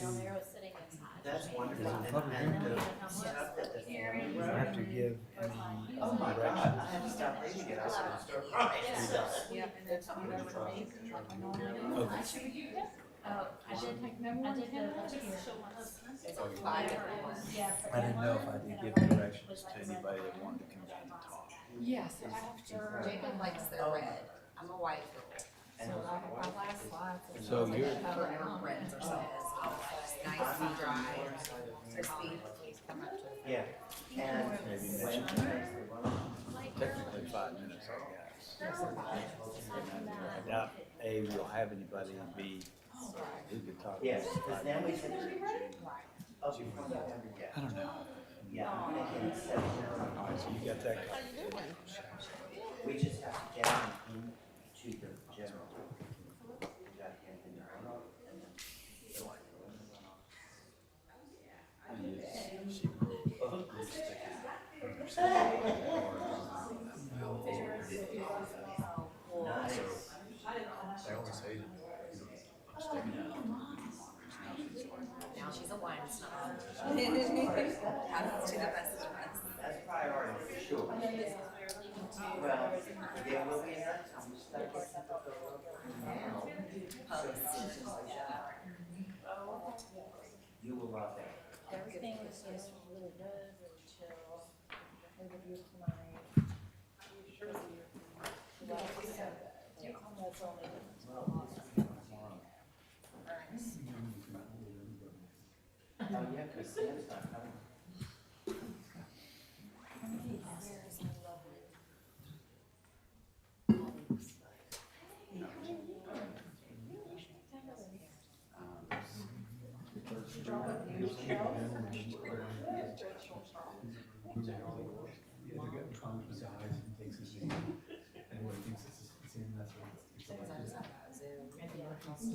down there was sitting inside. That's wonderful. Is it public hearing? Stuff that the family Do I have to give any Oh my God, directions? I had to stop reading it, I was gonna start crying. Yeah, and then something over to me. Okay. Oh, I did the official ones. It's a five different ones. I didn't know if I could give directions to anybody that wanted to come down and talk. Yes, after. Jacob likes their red. I'm a white girl. And So it was my like, last slide. was So like you're- cover Whatever on Brett it. says, nice and dry, crispy. Yeah, and Maybe when, Technically 5 minutes, I guess. I doubt A, we'll have anybody, and B, who could talk. yes, for because 5 then we minutes. said, oh, before November, I yeah. don't know. Yeah, I'm thinking September. All right, so you got that. We just have to get them into the general. We got him in there. And then- Nice. They always hated, I'm sticking out. Now she's a wine snob. Has to the best of us. That's priority for sure. Well, there will be enough time to start getting people to go now. You will love that. Everything was just really good until we were beautiful night. Well, that's only. Oh, yeah, because Sam's not coming.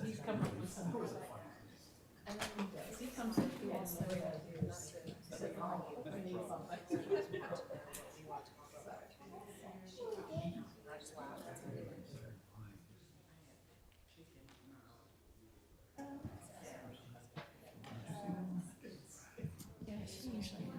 He's coming up with some. He comes up here and says, we need something. Yeah, she usually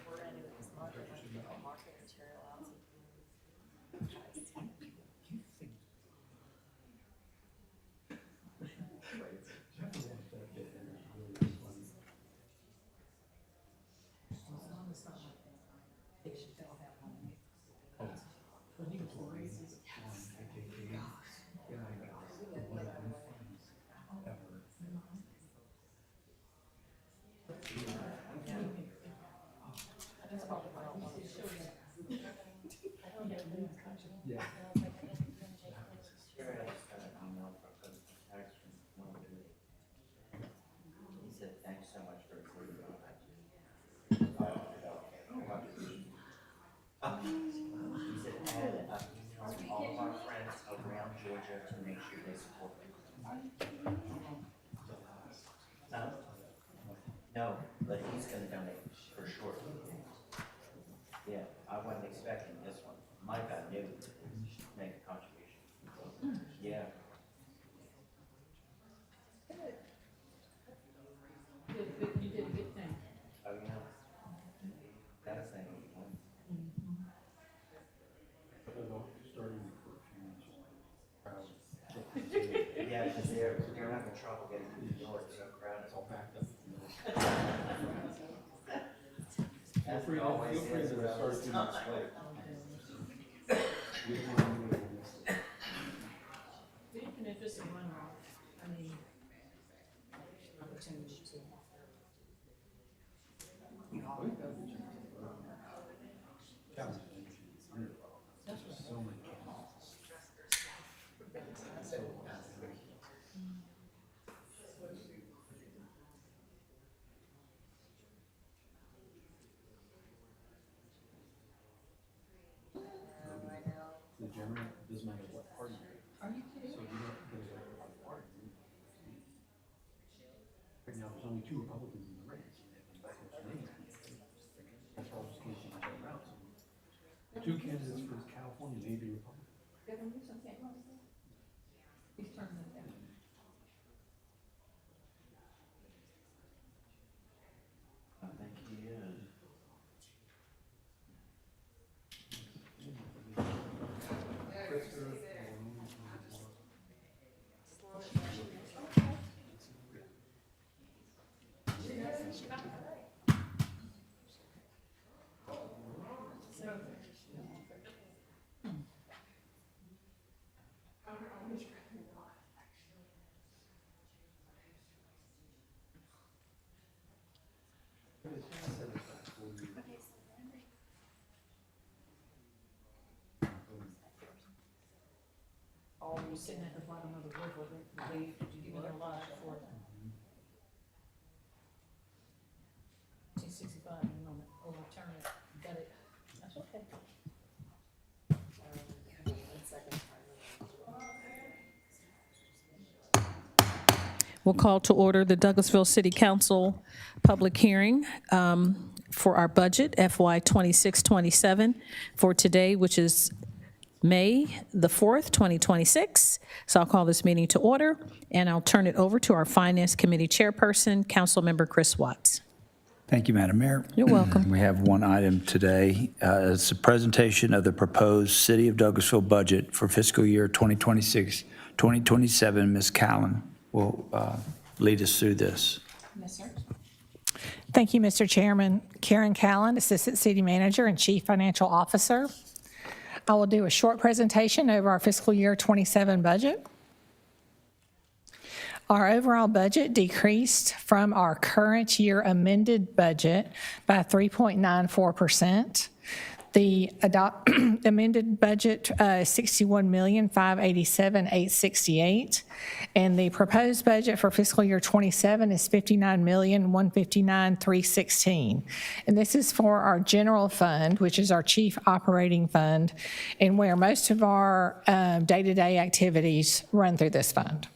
We're gonna do this market, market material out. Here I just got an email from a text from one of the. He said, thanks so much for including me. He said, add all of our friends around Georgia to make sure they support me. No, but he's gonna donate for sure. Yeah, I wasn't expecting this one. Mike, I knew would make a contribution. Yeah. You did a good thing. Oh, yeah. That's a thing. Yeah, because they're having trouble getting through the door, it's so crowded. It's all packed up. That's Feel always free is to around start this to time. Even if it's a one-off, I mean. Opportunity to. doesn't matter what party you're in. Are you kidding? So you don't get away with one party. Right now, there's only 2 Republicans in the race. That's all just came from each other out. So 2 candidates for California may be Republican. Gavin Newsom can't run. He's turning it down. I think he is. Oh, you're sitting at the bottom of the river, they give me a lot for it. 1965, you know, overturn it, got it, that's okay. We'll call to order the Douglasville City Council public hearing for our budget FY 26-27 for today, which is May the 4th, 2026. So I'll call this meeting to order, and I'll turn it over to our Finance Committee Chairperson, Councilmember Chris Watts. Thank you, Madam Mayor. You're welcome. We have one item today. It's a presentation of the proposed City of Douglasville budget for fiscal year 2026-2027. Ms. Callen will lead us through this. Yes, sir. Thank you, Mr. Chairman. Karen Callen, Assistant City Manager and Chief Financial Officer. I will do a short presentation over our fiscal year 27 budget. Our overall budget decreased from our current year amended budget by 3.94%. The amended budget is $61,587,868, and the proposed budget for fiscal year 27 is $59,159,316. And this is for our general fund, which is our chief operating fund, and where most of our day-to-day activities run through this fund.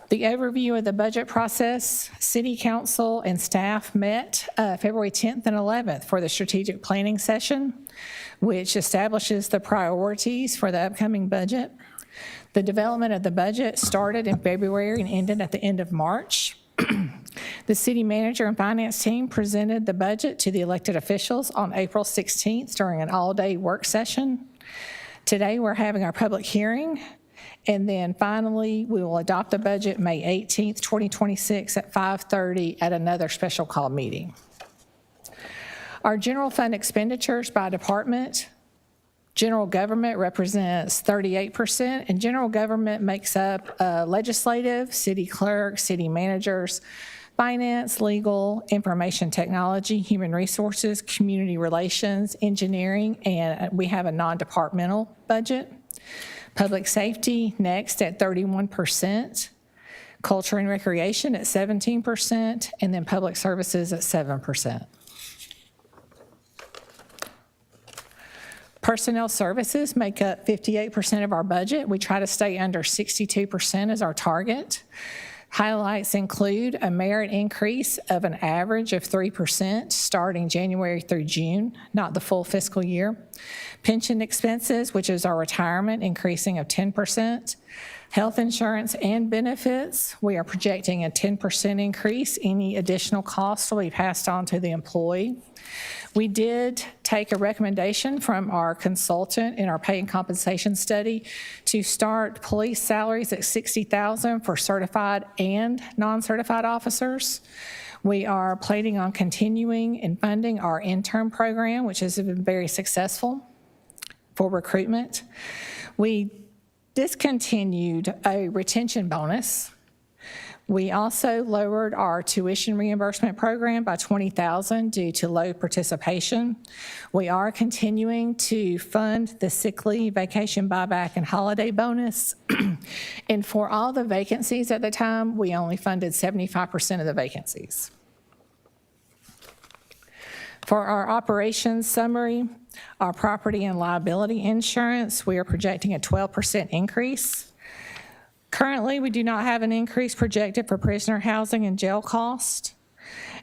The overview of the budget process: City Council and staff met February 10th and 11th for the strategic planning session, which establishes the priorities for the upcoming budget. The development of the budget started in February and ended at the end of March. The city manager and finance team presented the budget to the elected officials on April 16th during an all-day work session. Today, we're having our public hearing. And then finally, we will adopt the budget May 18th, 2026 at 5:30 at another special call meeting. Our general fund expenditures by department: general government represents 38%, and general government makes up legislative, city clerk, city managers, finance, legal, information technology, human resources, community relations, engineering, and we have a non-departmental budget. Public safety next at 31%, culture and recreation at 17%, and then public services at 7%. Personnel services make up 58% of our budget. We try to stay under 62% as our target. Highlights include a merit increase of an average of 3% starting January through June, not the full fiscal year. Pension expenses, which is our retirement, increasing of 10%. Health insurance and benefits, we are projecting a 10% increase. Any additional costs will be passed on to the employee. We did take a recommendation from our consultant in our pay and compensation study to start police salaries at $60,000 for certified and non-certified officers. We are planning on continuing and funding our intern program, which has been very successful for recruitment. We discontinued a retention bonus. We also lowered our tuition reimbursement program by $20,000 due to low participation. We are continuing to fund the sick leave, vacation buyback, and holiday bonus. And for all the vacancies at the time, we only funded 75% of the vacancies. For our operations summary, Our property and liability insurance, we are projecting a 12% increase. Currently, we do not have an increase projected for prisoner housing and jail cost.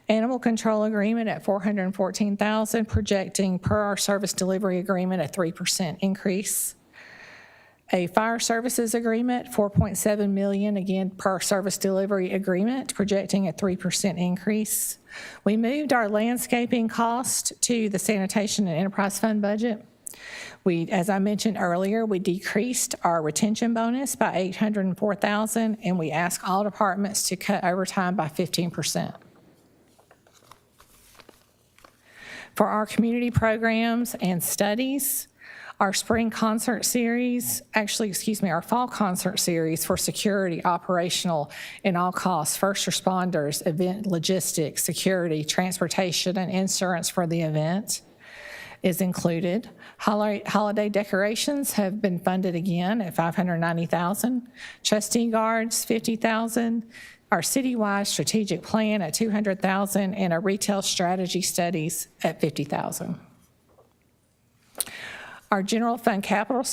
Animal control agreement at $414,000, projecting per our service delivery agreement a 3% increase. A fire services agreement, $4.7 million, again, per service delivery agreement, projecting a 3% increase. We moved our landscaping cost to the sanitation and enterprise fund budget. As I mentioned earlier, we decreased our retention bonus by $804,000, and we asked all departments to cut overtime by 15%. For our community programs and studies, our spring concert series, our fall concert series for security, operational, and all costs, first responders, event logistics, security, transportation, and insurance for the event is included. Holiday decorations have been funded again at $590,000. Trustee guards, $50,000. Our citywide strategic plan at $200,000, and our retail strategy studies at $50,000. Our general fund capital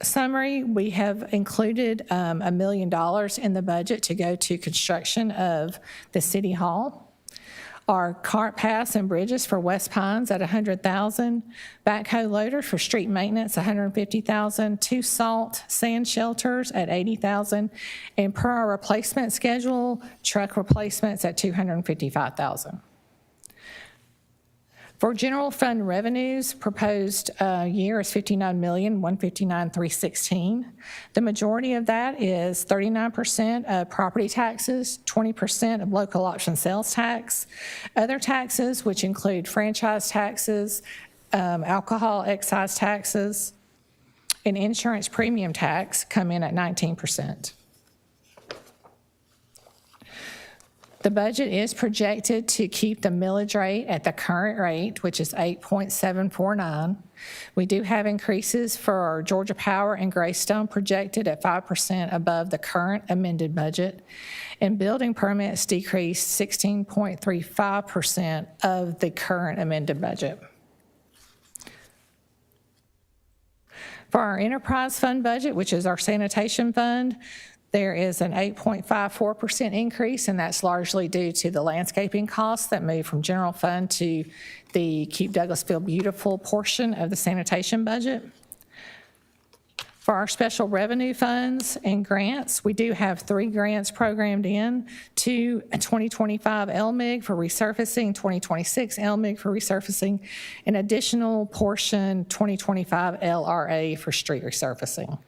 summary, we have included $1 million in the budget to go to construction of the city hall. Our cart paths and bridges for West Pines at $100,000. Backhoe loaders for street maintenance, $150,000. 2 salt sand shelters at $80,000. And per our replacement schedule, truck replacements at $255,000. For general fund revenues, proposed year is $59,159,316. The majority of that is 39% of property taxes, 20% of local option sales tax. Other taxes, which include franchise taxes, alcohol excise taxes, and insurance premium tax, come in at 19%. The budget is projected to keep the millage rate at the current rate, which is 8.749. We do have increases for Georgia Power and Greystone projected at 5% above the current amended budget. And building permits decreased 16.35% of the current amended budget. For our enterprise fund budget, which is our sanitation fund, there is an 8.54% increase, and that's largely due to the landscaping costs that moved from general fund to the Keep Douglasville Beautiful portion of the sanitation budget. For our special revenue funds and grants, we do have 3 grants programmed in to a 2025 LMIG for resurfacing, 2026 LMIG for resurfacing, an additional portion 2025 LRA for street resurfacing.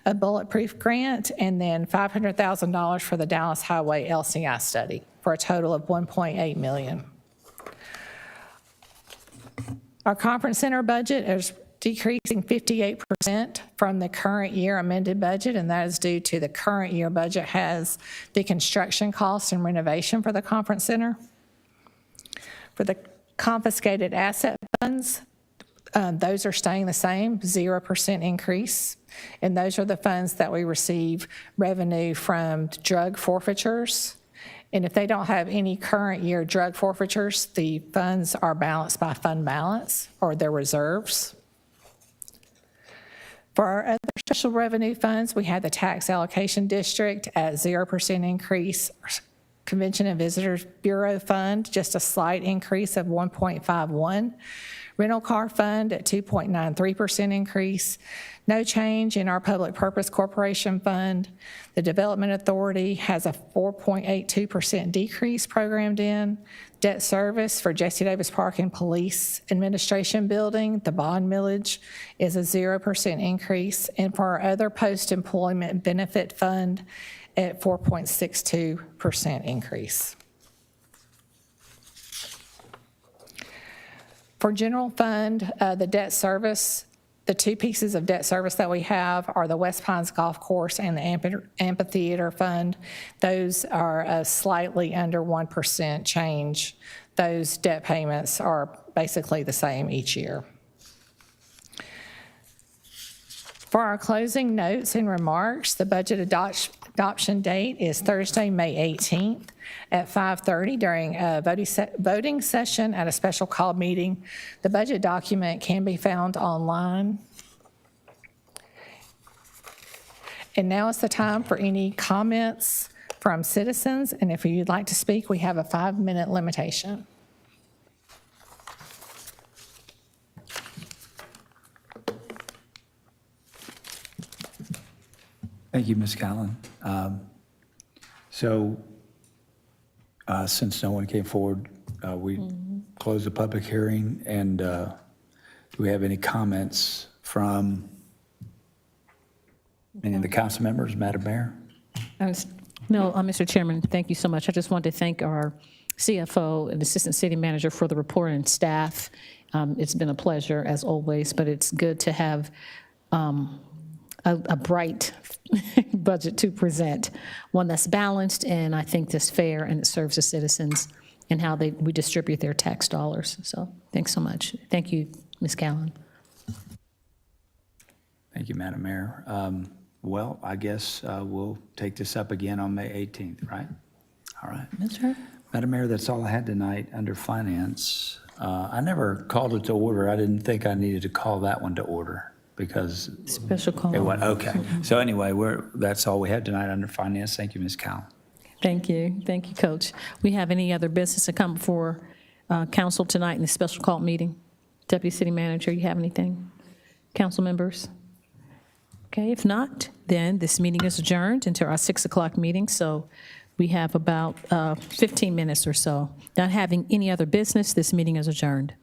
A bulletproof grant, and then $500,000 for the Dallas Highway LCI study for a total of $1.8 million. Our conference center budget is decreasing 58% from the current year amended budget, and that is due to the current year budget has the construction costs and renovation for the conference center. For the confiscated asset funds, those are staying the same, 0% increase. And those are the funds that we receive revenue from drug forfeitures. And if they don't have any current year drug forfeitures, the funds are balanced by fund balance or their reserves. For our other special revenue funds, we had the tax allocation district at 0% increase. Convention and Visitors Bureau Fund, just a slight increase of 1.51. Rental car fund at 2.93% increase. No change in our Public Purpose Corporation Fund. The Development Authority has a 4.82% decrease programmed in. Debt service for Jesse Davis Park and Police Administration Building, the bond millage is a 0% increase. And for our other post-employment benefit fund at 4.62% increase. For general fund, the debt service, the 2 pieces of debt service that we have are the West Pines Golf Course and the Amphitheater Fund. Those are slightly under 1% change. Those debt payments are basically the same each year. For our closing notes and remarks, the budget adoption date is Thursday, May 18th at 5:30 during a voting session at a special call meeting. The budget document can be found online. And now is the time for any comments from citizens, and if you'd like to speak, we have a 5-minute limitation. Thank you, Ms. Callen. So, since no one came forward, we closed the public hearing, and do we have any comments from any of the council members, Madam Mayor? No, Mr. Chairman, thank you so much. I just wanted to thank our CFO and Assistant City Manager for the report and staff. It's been a pleasure, as always, but it's good to have a bright budget to present, one that's balanced and I think that's fair and it serves the citizens and how we distribute their tax dollars. So thanks so much. Thank you, Ms. Callen. Thank you, Madam Mayor. Well, I guess we'll take this up again on May 18th, right? All right. That's right. Madam Mayor, that's all I had tonight under finance. I never called it to order. I didn't think I needed to call that one to order because Special call. it went, okay. So anyway, that's all we had tonight under finance. Thank you, Ms. Cowell. Thank you. Thank you, Coach. We have any other business to come before council tonight in the special call meeting? Deputy City Manager, you have anything? Council members? Okay, if not, then this meeting is adjourned until our 6 o'clock meeting. So we have about 15 minutes or so. Not having any other business, this meeting is adjourned.